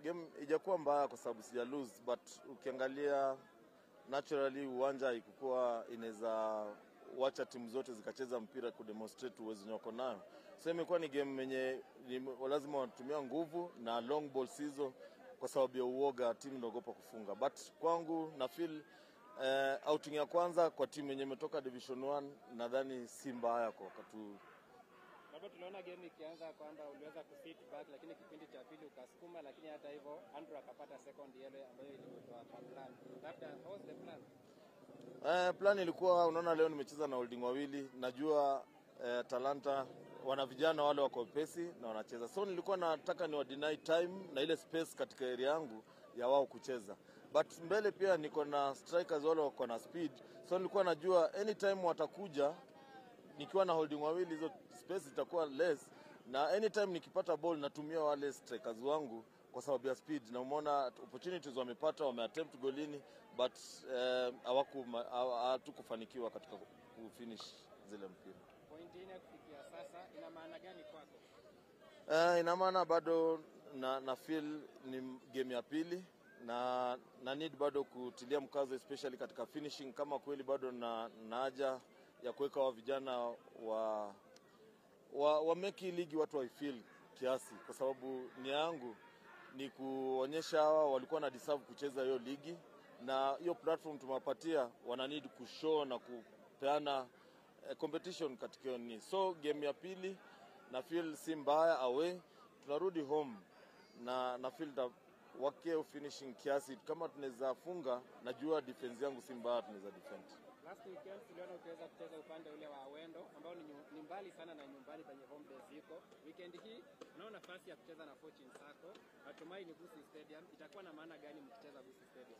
Game ijakuwa mbaya kwa sababu sija lose, but ukiangalia naturally uwanja haikuwa inaweza wacha timu zote zikacheza mpira kudemonstrate uwezo wako nayo. So imekuwa ni game yenye lazima watumia nguvu na long balls hizo kwa sababu ya uoga timu inaogopa kufunga. But kwangu na feel outing ya kwanza kwa timu yenye imetoka Division 1 nadhani si mbaya kwa wakati. Bado tunaona game ikianza kwamba uliweza kusit back, lakini kipindi cha pili ukasukuma, lakini hata hivyo Andrew akapata second yellow ambayo ilikuwa kwa plan. Labda what was the plan? Plan ilikuwa, unaona leo nimecheza na holding wawili, najua Talanta wana vijana wale wako pesi na wanacheza. So nilikuwa nataka ni wa deny time na ile space katika area yangu ya wao kucheza. But mbele pia niko na strikers wale wako na speed. So nilikuwa najua anytime watakuja nikiwa na holding wawili hizo space itakuwa less, na anytime nikipata ball natumia wale strikers wangu kwa sababu ya speed, na umeona opportunities wamepata, wameattempt golini, but hatukufanikiwa katika kufinish zile mpira. Point ine kufikia sasa ina maana gani kwako? Ina maana bado na feel ni game ya pili na need bado kutilia mkazo especially katika finishing, kama kweli bado na haja ya kuweka wa vijana wa make ligi watu wa feel kiasi, kwa sababu nia yangu ni kuonyesha hawa walikuwa na deserve kucheza hiyo ligi, na hiyo platform tumewapatia wana need kushow na kupeana competition katika ni. So game ya pili na feel si mbaya away, tunarudi home na feel wake finishing kiasi, kama tunaweza funga najua defense yangu si mbaya, tunaweza defend. Last weekend tuliona ukiweza kucheza upande ule wa Awendo ambao ni mbali sana na nyumbani penye home base iko. Weekend hii unaona nafasi ya kucheza na Fortune Sacco. Natumai ni Gusii Stadium. Itakuwa na maana gani mkicheza Gusii Stadium?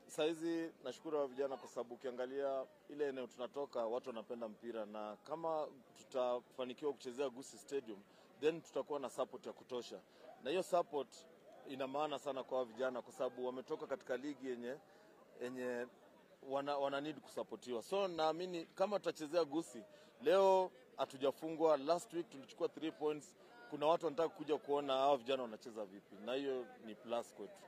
Saizi nashukuru wa vijana kwa sababu ukiangalia ile eneo tunatoka watu wanapenda mpira, na kama tutafanikiwa kuchezea Gusii Stadium then tutakuwa na support ya kutosha. Na hiyo support ina maana sana kwa vijana kwa sababu wametoka katika ligi yenye wana need kusapotiwa. So naamini kama tutachezea Gusii leo hatujafungwa, last week tulichukua 3 points, kuna watu wanataka kuja kuona hao vijana wanacheza vipi, na hiyo ni plus kwetu.